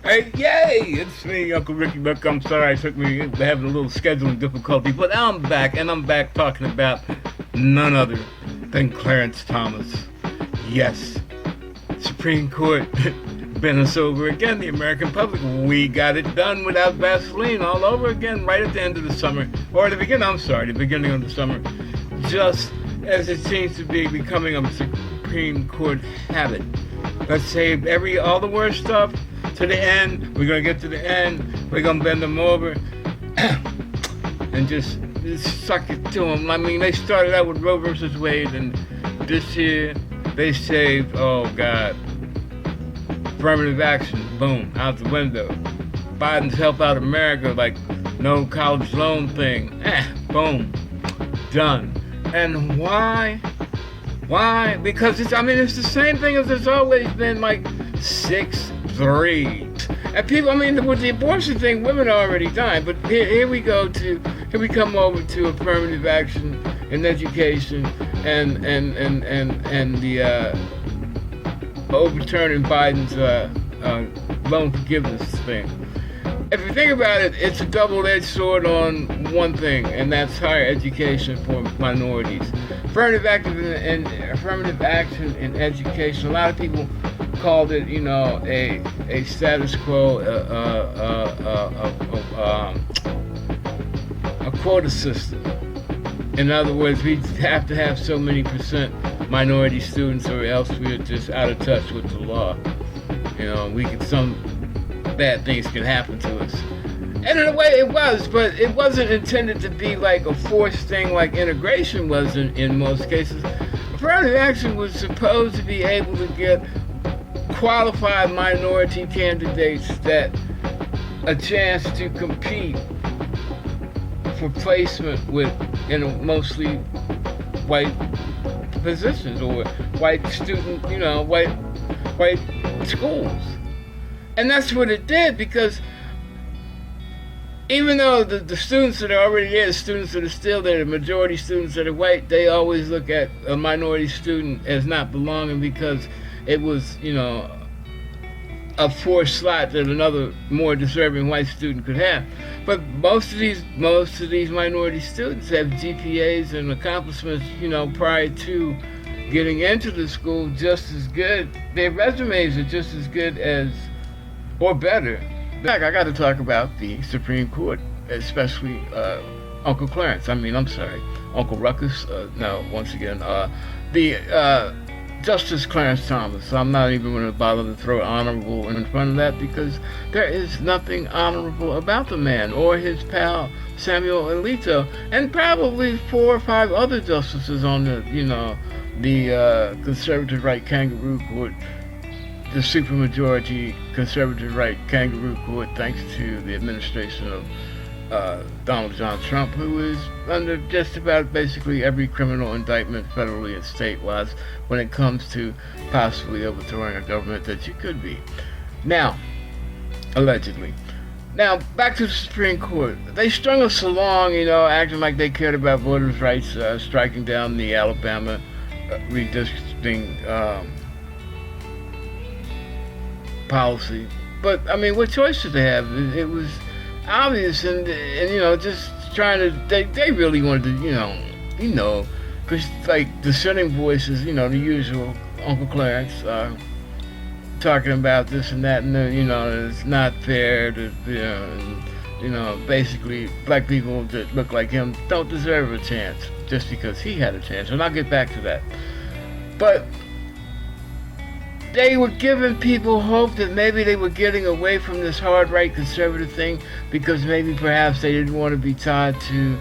Hey, yay! It's me, Uncle Ricky Buck. I'm sorry it took me having a little scheduling difficulty, but I'm back, and I'm back talking about none other than Clarence Thomas. Yes, Supreme Court bent us over again, the American public. We got it done without Vaseline all over again right at the end of the summer, or the beginning of the summer, just as it seems to be becoming a Supreme Court habit. Let's save all the worst stuff to the end. We're gonna get to the end. We're gonna bend them over and just suck it to them. I mean, they started out with Roe versus Wade, and this year they saved, oh God, affirmative action. Boom, out the window. Biden's Help Out America, like no college loan thing. Boom, done. And why? Why? Because it's the same thing as it's always been, like 6-3. And people, with the abortion thing, women are already dying. But here we come over to affirmative action in education and the overturning Biden's loan forgiveness thing. If you think about it, it's a double-edged sword on one thing, and that's higher education for minorities. Affirmative action in education. A lot of people called it, a status quo, a quota system. In other words, we have to have so many percent minority students, or else we're just out of touch with the law. Some bad things can happen to us. And in a way it was, but it wasn't intended to be like a forced thing like integration was in most cases. Affirmative action was supposed to be able to get qualified minority candidates that a chance to compete for placement in mostly white positions or white student, white schools. And that's what it did, because even though the students that are already there, the students that are still there, the majority students that are white, they always look at a minority student as not belonging because it was, a forced slot that another more deserving white student could have. But most of these minority students have GPAs and accomplishments, prior to getting into the school just as good. Their resumes are just as good as, or better. I got to talk about the Supreme Court, especially Uncle Clarence. Uncle Ruckus. The Justice Clarence Thomas. I'm not even going to bother to throw honorable in front of that, because there is nothing honorable about the man or his pal Samuel Alito, and probably 4 or 5 other justices on the conservative right kangaroo court, the supermajority conservative right kangaroo court, thanks to the administration of Donald John Trump, who is under just about basically every criminal indictment federally and statewide when it comes to possibly overthrowing a government that you could be. Now, allegedly. Now, back to the Supreme Court. They strung us along, acting like they cared about voters' rights, striking down the Alabama redistricting policy. But what choice did they have? It was obvious, and just trying to. They really wanted to, because like dissenting voices, the usual Uncle Clarence talking about this and that, and it's not fair to, basically black people that look like him don't deserve a chance just because he had a chance, and I'll get back to that. But they were giving people hope that maybe they were getting away from this hard right conservative thing, because maybe perhaps they didn't want to be tied to,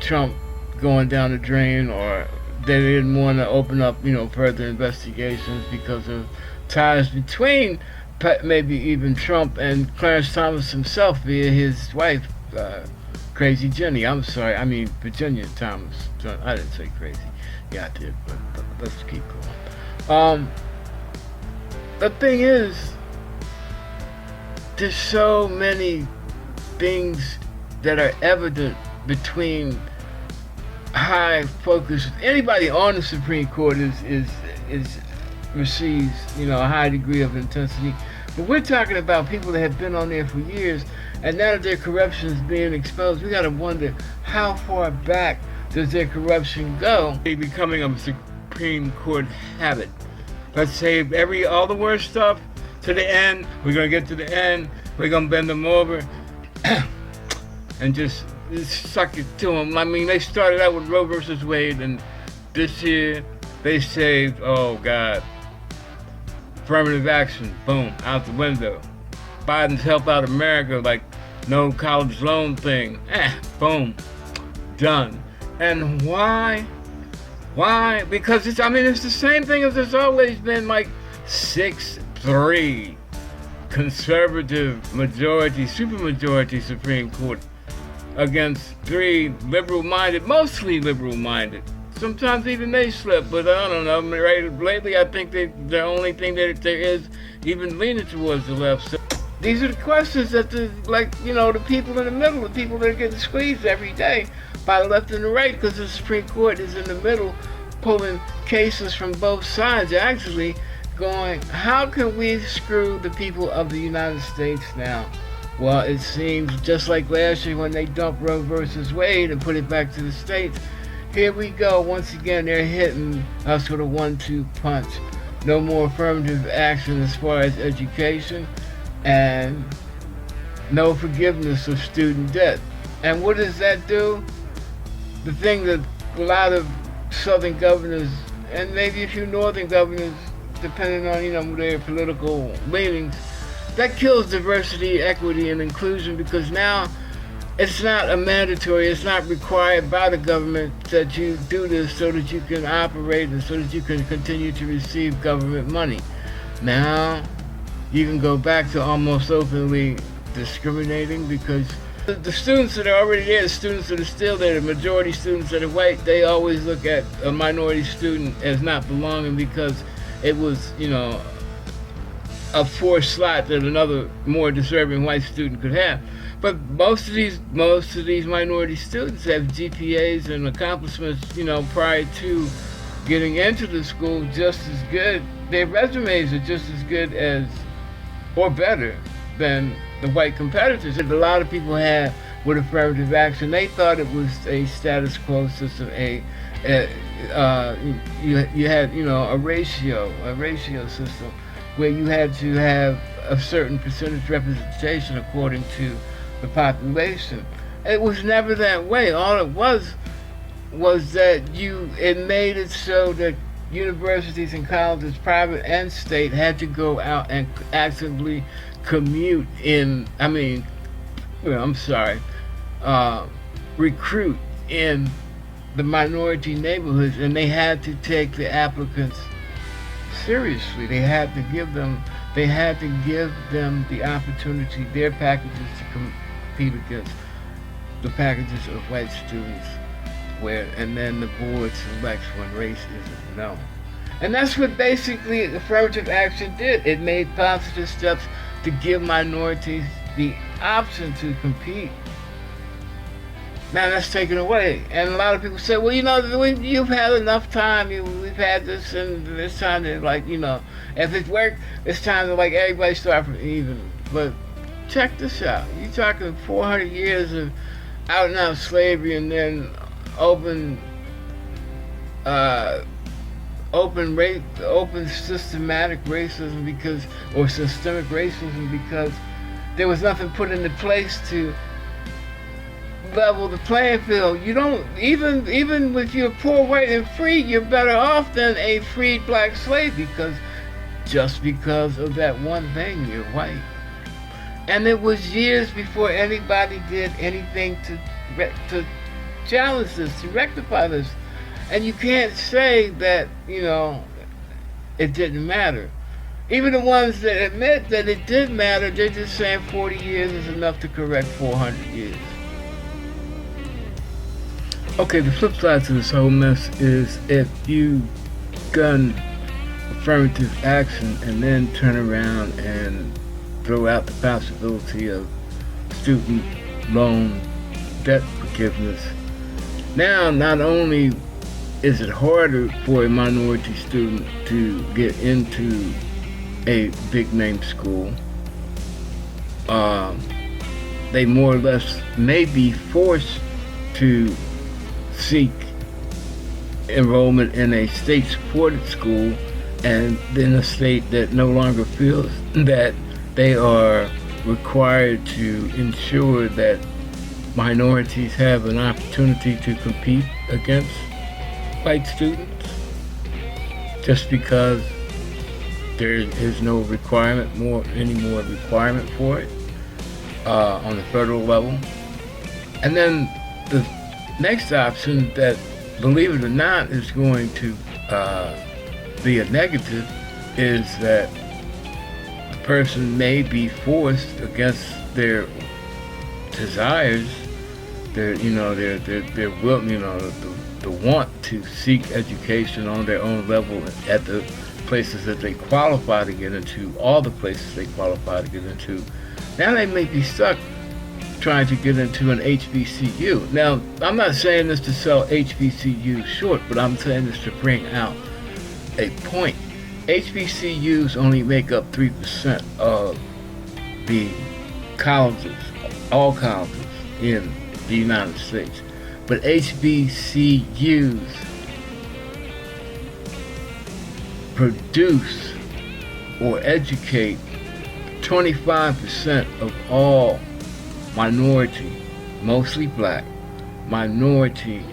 Trump going down the drain, or they didn't want to open up, further investigations because of ties between maybe even Trump and Clarence Thomas himself via his wife, Crazy Jenny. Virginia Thomas. I didn't say crazy. Yeah, I did, but let's keep going. The thing is, there's so many things that are evident between high focus. Anybody on the Supreme Court receives, a high degree of intensity. But we're talking about people that have been on there for years, and now that their corruption is being exposed, we got to wonder how far back does their corruption go? Becoming a Supreme Court habit. Let's save all the worst stuff to the end. We're gonna get to the end. We're gonna bend them over and just suck it to them. I mean, they started out with Roe versus Wade, and this year they saved, oh God, affirmative action, boom, out the window. Biden's Help Out America, like no college loan thing, boom, done. And why? Why? Because it's the same thing as it's always been, like 6-3 conservative majority, supermajority Supreme Court against 3 liberal-minded, mostly liberal-minded. Sometimes even they slip, but I don't know. Right? Lately, I think the only thing that there is even leaning towards the left. So these are the questions that the people in the middle, the people that are getting squeezed every day by the left and the right, because the Supreme Court is in the middle, pulling cases from both sides, actually going, how can we screw the people of the United States now? Well, it seems just like last year when they dumped Roe versus Wade and put it back to the states. Here we go, once again, they're hitting us with a 1-2 punch. No more affirmative action as far as education, and no forgiveness of student debt. And what does that do? The thing that a lot of southern governors, and maybe a few northern governors, depending on their political leanings, that kills diversity, equity, and inclusion, because now it's not a mandatory, it's not required by the government that you do this so that you can operate and so that you can continue to receive government money. Now you can go back to almost openly discriminating, because the students that are already there, the students that are still there, the majority students that are white, they always look at a minority student as not belonging because it was, a forced slot that another more deserving white student could have. But most of these minority students have GPAs and accomplishments, prior to getting into the school just as good. Their resumes are just as good as, or better than, the white competitors that a lot of people had with affirmative action. They thought it was a status quo system, you had a ratio system where you had to have a certain percentage representation according to the population. It was never that way. All it was that it made it so that universities and colleges, private and state, had to go out and actively commute recruit in the minority neighborhoods, and they had to take the applicants seriously. They had to give them the opportunity, their packages, to compete against the packages of white students, and then the board selects when race isn't known. And that's what basically affirmative action did. It made positive steps to give minorities the option to compete. Now that's taken away. And a lot of people say, well, you've had enough time. We've had this, and it's time to, if it worked, it's time to, everybody start from even. But check this out. You're talking 400 years of out and out slavery, and then open systematic racism systemic racism, because there was nothing put into place to level the playing field. You don't even if you're poor, white, and free, you're better off than a freed black slave, because of that one thing, you're white. And it was years before anybody did anything to challenge this, to rectify this. And you can't say that, it didn't matter. Even the ones that admit that it did matter, they're just saying 40 years is enough to correct 400 years. Okay, the flip side to this whole mess is if you gun affirmative action and then turn around and throw out the possibility of student loan debt forgiveness, now not only is it harder for a minority student to get into a big name school, they more or less may be forced to seek enrollment in a state-supported school, and then a state that no longer feels that they are required to ensure that minorities have an opportunity to compete against white students, just because there is no any more requirement for it on the federal level. And then the next option that, believe it or not, is going to be a negative is that the person may be forced against their desires, their will, the want to seek education on their own level at the places that they qualify to get into, all the places they qualify to get into. Now they may be stuck trying to get into an HBCU. Now, I'm not saying this to sell HBCUs short, but I'm saying this to bring out a point. HBCUs only make up 3% of the colleges, all colleges in the United States. But HBCUs produce or educate 25% of all minority, mostly black, minority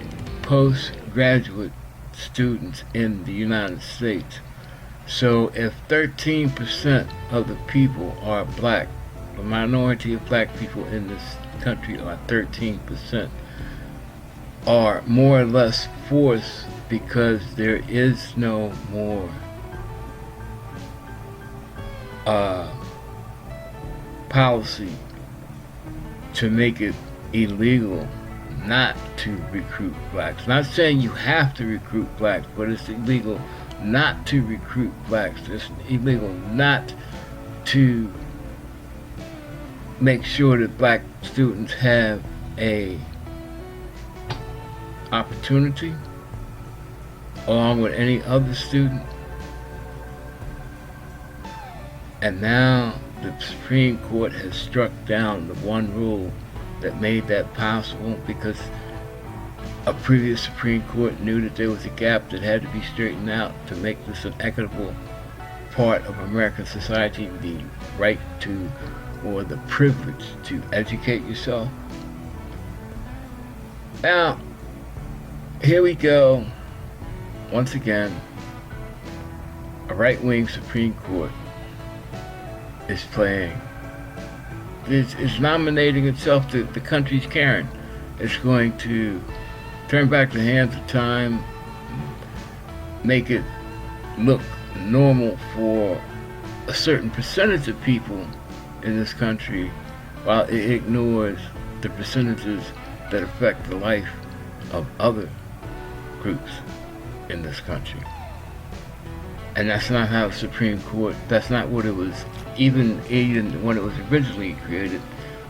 postgraduate students in the United States. So if 13% of the people are black, the minority of black people in this country are 13%, are more or less forced because there is no more policy to make it illegal not to recruit blacks. Not saying you have to recruit blacks, but it's illegal not to recruit blacks. It's illegal not to make sure that black students have a opportunity along with any other student. And now the Supreme Court has struck down the one rule that made that possible, because a previous Supreme Court knew that there was a gap that had to be straightened out to make this an equitable part of American society, the right to, or the privilege to educate yourself. Now, here we go, once again, a right-wing Supreme Court is playing. It's nominating itself to the country's Karen. It's going to turn back the hands of time, make it look normal for a certain percentage of people in this country, while it ignores the percentages that affect the life of other groups in this country. And that's not how the Supreme Court, that's not what it was, even when it was originally created,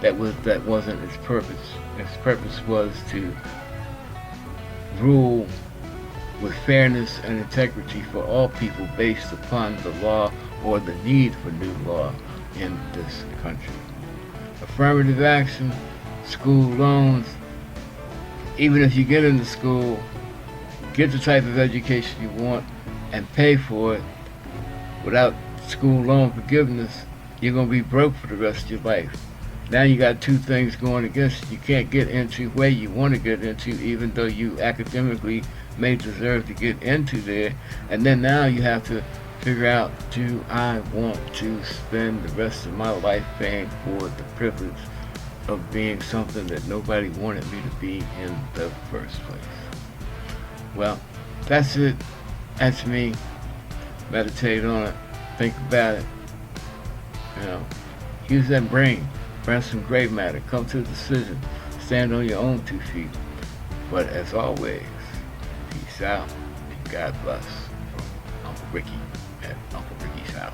that wasn't its purpose. Its purpose was to rule with fairness and integrity for all people based upon the law or the need for new law in this country. Affirmative action, school loans, even if you get into school, get the type of education you want and pay for it without school loan forgiveness, you're going to be broke for the rest of your life. Now you got two things going against you. You can't get into where you want to get into, even though you academically may deserve to get into there. And then now you have to figure out, do I want to spend the rest of my life paying for the privilege of being something that nobody wanted me to be in the first place? Well, that's it. That's me. Meditate on it. Think about it. Use that brain. Burn some gray matter. Come to a decision. Stand on your own 2 feet. But as always, peace out and God bless. From Uncle Ricky at Uncle Ricky's house.